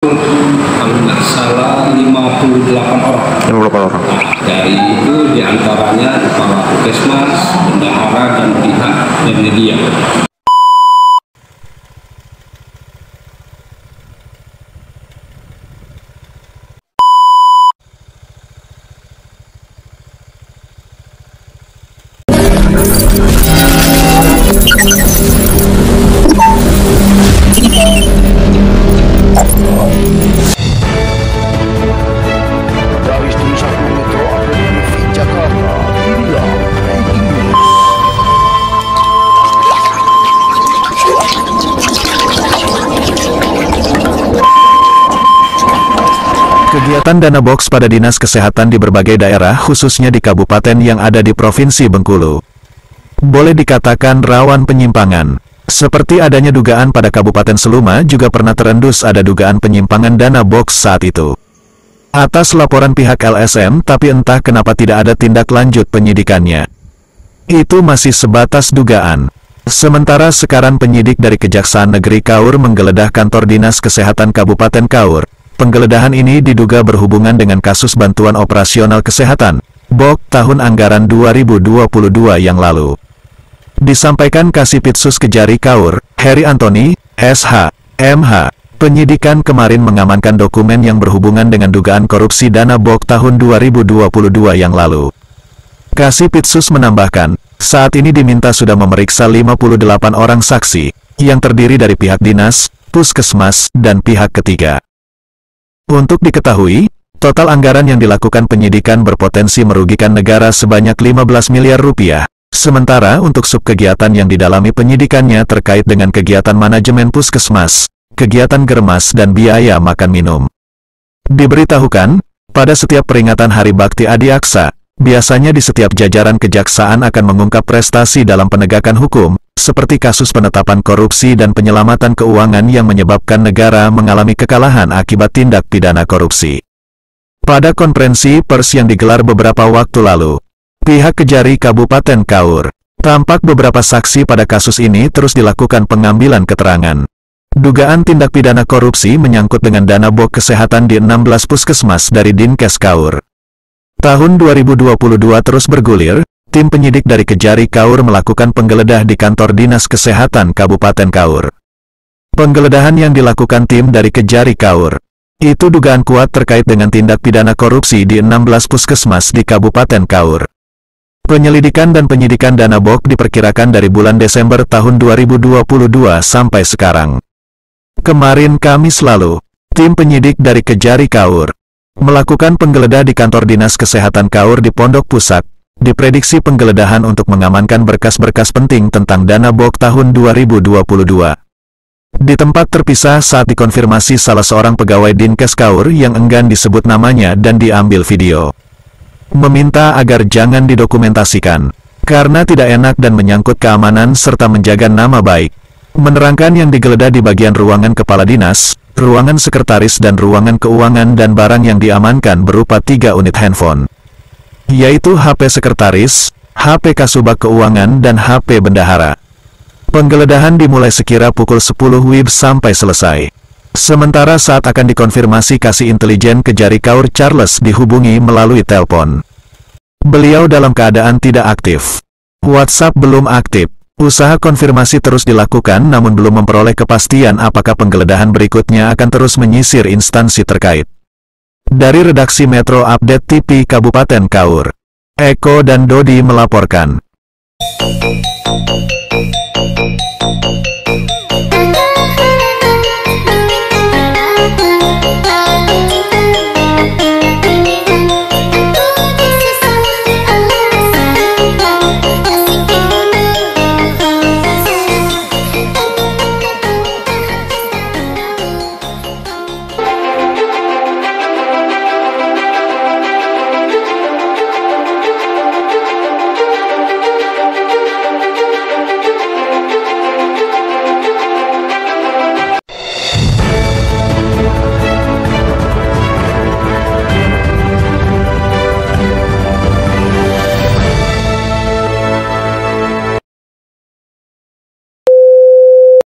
Kalau nggak salah 58 orang. 58 orang. Dari itu diantaranya kepala puskesmas, bendahara, dan pihak dan media. Dari Studio 1 Metro Akademi TV Jakarta, inilah Breaking News. Kegiatan dana box pada Dinas Kesehatan di berbagai daerah khususnya di kabupaten yang ada di Provinsi Bengkulu boleh dikatakan rawan penyimpangan. Seperti adanya dugaan pada Kabupaten Seluma juga pernah terendus ada dugaan penyimpangan dana box saat itu. Atas laporan pihak LSM tapi entah kenapa tidak ada tindak lanjut penyidikannya. Itu masih sebatas dugaan. Sementara sekarang penyidik dari Kejaksaan Negeri Kaur menggeledah kantor Dinas Kesehatan Kabupaten Kaur. Penggeledahan ini diduga berhubungan dengan kasus bantuan operasional kesehatan, BOK tahun anggaran 2022 yang lalu. Disampaikan Kasipitsus Kejari Kaur, Heri Antoni, SH, MH, penyidikan kemarin mengamankan dokumen yang berhubungan dengan dugaan korupsi dana BOK tahun 2022 yang lalu. Kasipitsus menambahkan, saat ini diminta sudah memeriksa 58 orang saksi, yang terdiri dari pihak dinas, puskesmas, dan pihak ketiga. Untuk diketahui, total anggaran yang dilakukan penyidikan berpotensi merugikan negara sebanyak 15 miliar rupiah. Sementara untuk subkegiatan yang didalami penyidikannya terkait dengan kegiatan manajemen puskesmas, kegiatan germas dan biaya makan minum. Diberitahukan, pada setiap peringatan Hari Bakti Adiaksa, biasanya di setiap jajaran kejaksaan akan mengungkap prestasi dalam penegakan hukum, seperti kasus penetapan korupsi dan penyelamatan keuangan yang menyebabkan negara mengalami kekalahan akibat tindak pidana korupsi. Pada konferensi pers yang digelar beberapa waktu lalu, pihak Kejari Kabupaten Kaur, tampak beberapa saksi pada kasus ini terus dilakukan pengambilan keterangan. Dugaan tindak pidana korupsi menyangkut dengan dana BOK kesehatan di 16 puskesmas dari Dinkes Kaur. Tahun 2022 terus bergulir, tim penyidik dari Kejari Kaur melakukan penggeledah di kantor Dinas Kesehatan Kabupaten Kaur. Penggeledahan yang dilakukan tim dari Kejari Kaur, itu dugaan kuat terkait dengan tindak pidana korupsi di 16 puskesmas di Kabupaten Kaur. Penyelidikan dan penyidikan dana BOK diperkirakan dari bulan Desember tahun 2022 sampai sekarang. Kemarin Kamis lalu, tim penyidik dari Kejari Kaur melakukan penggeledah di kantor Dinas Kesehatan Kaur di Pondok Pusat. Diprediksi penggeledahan untuk mengamankan berkas-berkas penting tentang dana BOK tahun 2022. Di tempat terpisah saat dikonfirmasi salah seorang pegawai Dinkes Kaur yang enggan disebut namanya dan diambil video. Meminta agar jangan didokumentasikan, karena tidak enak dan menyangkut keamanan serta menjaga nama baik. Menerangkan yang digeledah di bagian ruangan kepala dinas, ruangan sekretaris dan ruangan keuangan dan barang yang diamankan berupa 3 unit handphone. Yaitu HP sekretaris, HP Kasubag Keuangan dan HP bendahara. Penggeledahan dimulai sekira pukul 10 WIB sampai selesai. Sementara saat akan dikonfirmasi Kasih Intelijen Kejari Kaur Charles dihubungi melalui telepon. Beliau dalam keadaan tidak aktif. WhatsApp belum aktif. Usaha konfirmasi terus dilakukan namun belum memperoleh kepastian apakah penggeledahan berikutnya akan terus menyisir instansi terkait. Dari redaksi Metro Update TV Kabupaten Kaur, Eko dan Dodi melaporkan.